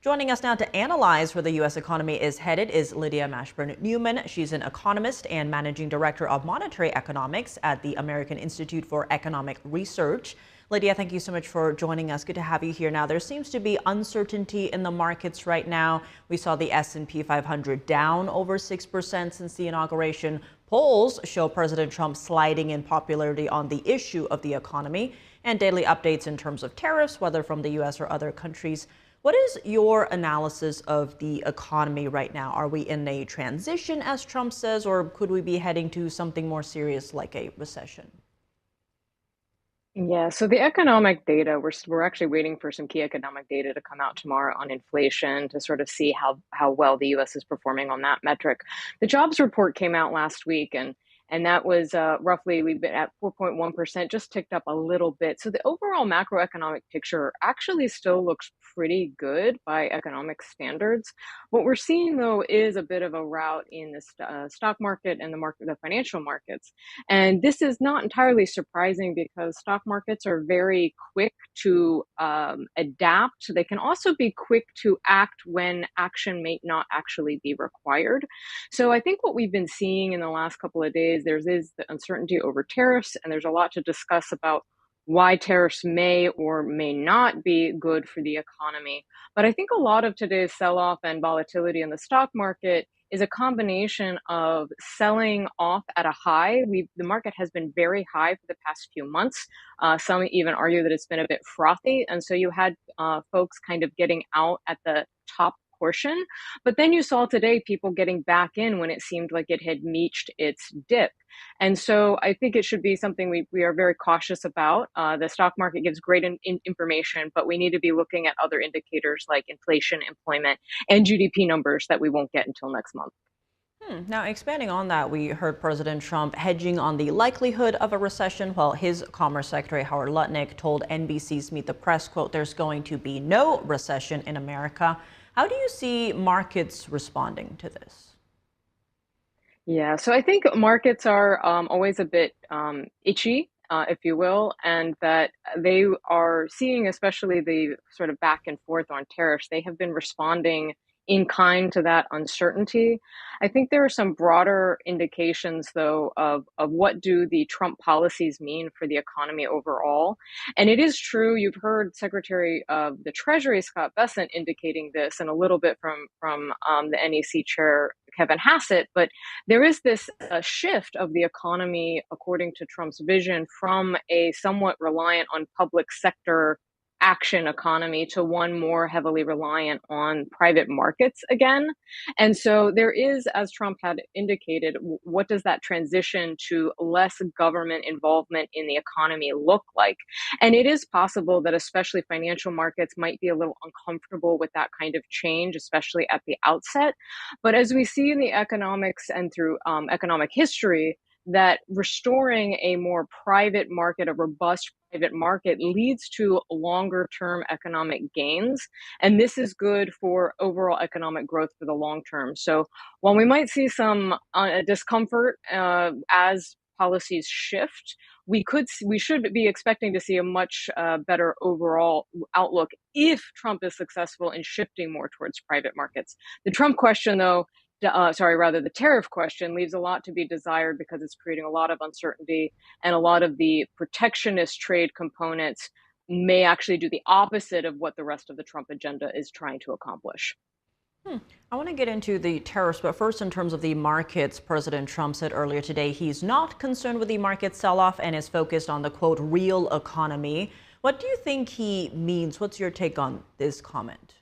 Joining us now to analyze where the U.S. economy is headed is Lydia Mashburn Newman. She's an economist and managing director of monetary economics at the American Institute for Economic Research. Lydia, thank you so much for joining us. Good to have you here. Now, there seems to be uncertainty in the markets right now. We saw the S&P 500 down over 6% since the inauguration. Polls show President Trump sliding in popularity on the issue of the economy, and daily updates in terms of tariffs, whether from the U.S. or other countries. What is your analysis of the economy right now? Are we in a transition, as Trump says, or could we be heading to something more serious like a recession? Yeah, so the economic data, we're actually waiting for some key economic data to come out tomorrow on inflation to sort of see how well the US is performing on that metric. The jobs report came out last week, and that was roughly, we've been at 4.1%, just ticked up a little bit. So the overall macroeconomic picture actually still looks pretty good by economic standards. What we're seeing, though, is a bit of a rout in the stock market and the financial markets. And this is not entirely surprising because stock markets are very quick to adapt. They can also be quick to act when action may not actually be required. So I think what we've been seeing in the last couple of days, there is the uncertainty over tariffs, and there's a lot to discuss about why tariffs may or may not be good for the economy. But I think a lot of today's sell-off and volatility in the stock market is a combination of selling off at a high. The market has been very high for the past few months. Some even argue that it's been a bit frothy. And so you had folks kind of getting out at the top portion. But then you saw today people getting back in when it seemed like it had reached its dip. And so I think it should be something we are very cautious about. The stock market gives great information, but we need to be looking at other indicators like inflation, employment, and GDP numbers that we won't get until next month. Now, expanding on that, we heard President Trump hedging on the likelihood of a recession, while his Commerce Secretary Howard Lutnick told NBC's Meet the Press, quote, "There's going to be no recession in America." How do you see markets responding to this? Yeah, so I think markets are always a bit itchy, if you will, and that they are seeing, especially the sort of back and forth on tariffs, they have been responding in kind to that uncertainty. I think there are some broader indications, though, of what do the Trump policies mean for the economy overall. And it is true, you've heard Secretary of the Treasury, Scott Bessent, indicating this, and a little bit from the NEC chair, Kevin Hassett, but there is this shift of the economy, according to Trump's vision, from a somewhat reliant on public sector action economy to one more heavily reliant on private markets again. And so there is, as Trump had indicated, what does that transition to less government involvement in the economy look like? And it is possible that especially financial markets might be a little uncomfortable with that kind of change, especially at the outset. But as we see in the economics and through economic history, that restoring a more private market, a robust private market, leads to longer term economic gains. And this is good for overall economic growth for the long term. So while we might see some discomfort as policies shift, we should be expecting to see a much better overall outlook if Trump is successful in shifting more towards private markets. The Trump question, though, the tariff question leaves a lot to be desired because it's creating a lot of uncertainty, and a lot of the protectionist trade components may actually do the opposite of what the rest of the Trump agenda is trying to accomplish. I want to get into the tariffs, but first, in terms of the markets, President Trump said earlier today he's not concerned with the market sell-off and is focused on the, quote, real economy. What do you think he means? What's your take on this comment?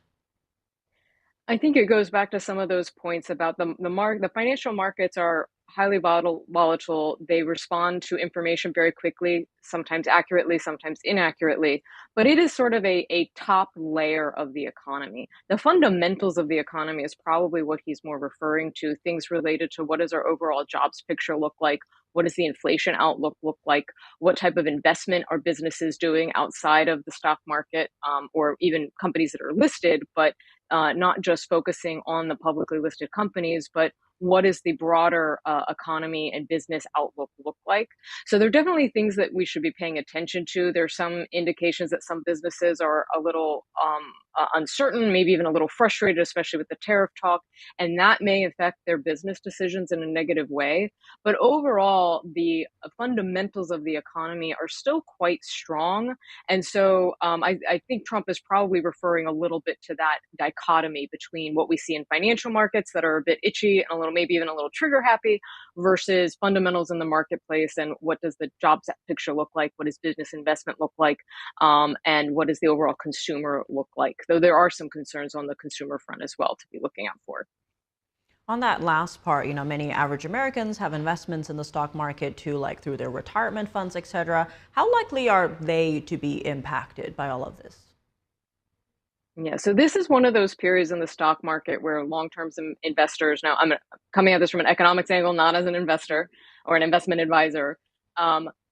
I think it goes back to some of those points about the financial markets are highly volatile. They respond to information very quickly, sometimes accurately, sometimes inaccurately. But it is sort of a top layer of the economy. The fundamentals of the economy is probably what he's more referring to, things related to what does our overall jobs picture look like? What does the inflation outlook look like? What type of investment are businesses doing outside of the stock market, or even companies that are listed, but not just focusing on the publicly listed companies, but what does the broader economy and business outlook look like. So there are definitely things that we should be paying attention to. There's some indications that some businesses are a little uncertain, maybe even a little frustrated, especially with the tariff talk, and that may affect their business decisions in a negative way. But overall, the fundamentals of the economy are still quite strong. And so I think Trump is probably referring a little bit to that dichotomy between what we see in financial markets that are a bit itchy and a little, maybe even a little trigger happy, versus fundamentals in the marketplace and what does the jobs picture look like, what does business investment look like, and what does the overall consumer look like. Though there are some concerns on the consumer front as well to be looking out for. On that last part, many average Americans have investments in the stock market too, like through their retirement funds, etc. How likely are they to be impacted by all of this? Yeah, so this is one of those periods in the stock market where long-term investors, now I'm coming at this from an economics angle, not as an investor or an investment advisor.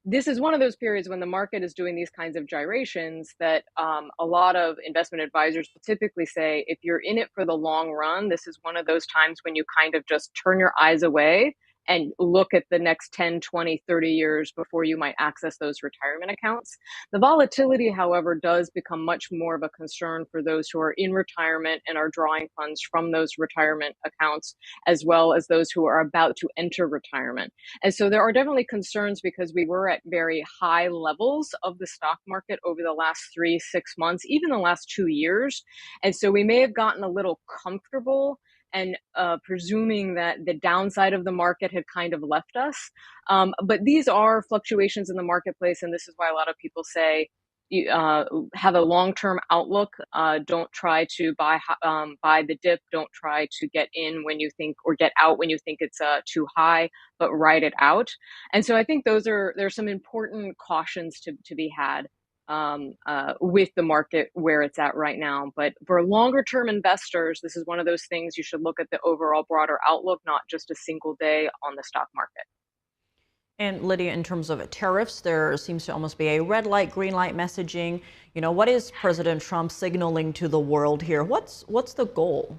This is one of those periods when the market is doing these kinds of gyrations that a lot of investment advisors will typically say, if you're in it for the long run, this is one of those times when you kind of just turn your eyes away and look at the next 10, 20, 30 years before you might access those retirement accounts. The volatility, however, does become much more of a concern for those who are in retirement and are drawing funds from those retirement accounts, as well as those who are about to enter retirement. And so there are definitely concerns because we were at very high levels of the stock market over the last 3, 6 months, even the last 2 years. And so we may have gotten a little comfortable and presuming that the downside of the market had kind of left us. But these are fluctuations in the marketplace, and this is why a lot of people say, have a long-term outlook. Don't try to buy the dip. Don't try to get in when you think, or get out when you think it's too high, but ride it out. And so I think there's some important cautions to be had with the market where it's at right now. But for longer term investors, this is one of those things you should look at the overall broader outlook, not just a single day on the stock market. And Lydia, in terms of tariffs, there seems to almost be a red light, green light messaging. What is President Trump signaling to the world here? What's the goal?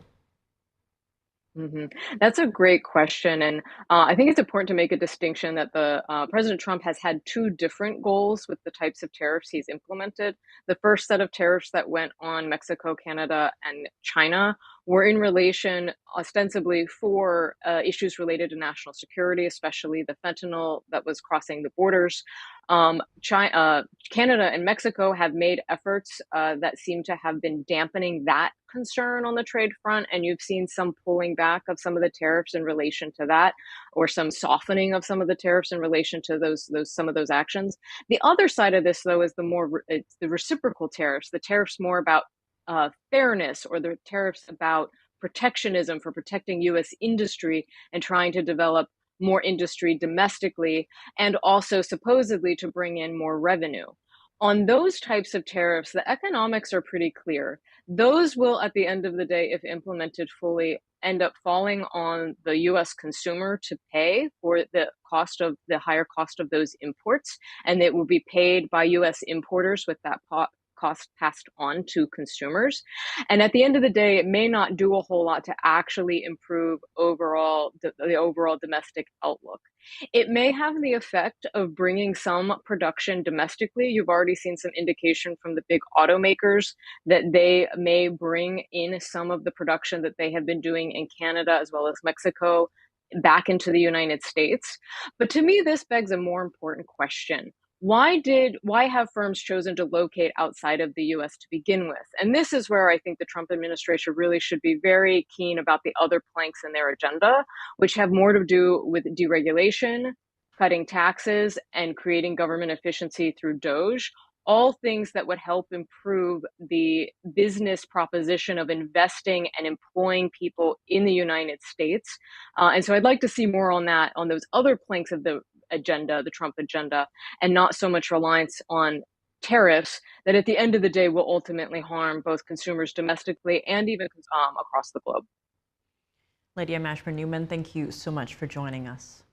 Mm-hmm. That's a great question. And I think it's important to make a distinction that the President Trump has had two different goals with the types of tariffs he's implemented. The first set of tariffs that went on Mexico, Canada, and China were in relation ostensibly for issues related to national security, especially the fentanyl that was crossing the borders. Canada and Mexico have made efforts that seem to have been dampening that concern on the trade front, and you've seen some pulling back of some of the tariffs in relation to that, or some softening of some of the tariffs in relation to some of those actions. The other side of this, though, is it's the reciprocal tariffs, the tariffs more about fairness, or the tariffs about protectionism for protecting U.S. industry and trying to develop more industry domestically, and also supposedly to bring in more revenue. On those types of tariffs, the economics are pretty clear. Those will, at the end of the day, if implemented fully, end up falling on the U.S. consumer to pay for the higher cost of those imports, and it will be paid by U.S. importers with that cost passed on to consumers. And at the end of the day, it may not do a whole lot to actually improve the overall domestic outlook. It may have the effect of bringing some production domestically. You've already seen some indication from the big automakers that they may bring in some of the production that they have been doing in Canada as well as Mexico back into the United States. But to me, this begs a more important question. Why have firms chosen to locate outside of the US to begin with? And this is where I think the Trump administration really should be very keen about the other planks in their agenda, which have more to do with deregulation, cutting taxes, and creating government efficiency through DOGE. All things that would help improve the business proposition of investing and employing people in the United States. And so I'd like to see more on that, on those other planks of the agenda, the Trump agenda, and not so much reliance on tariffs that at the end of the day will ultimately harm both consumers domestically and even across the globe. Lydia Mashburn Newman, thank you so much for joining us.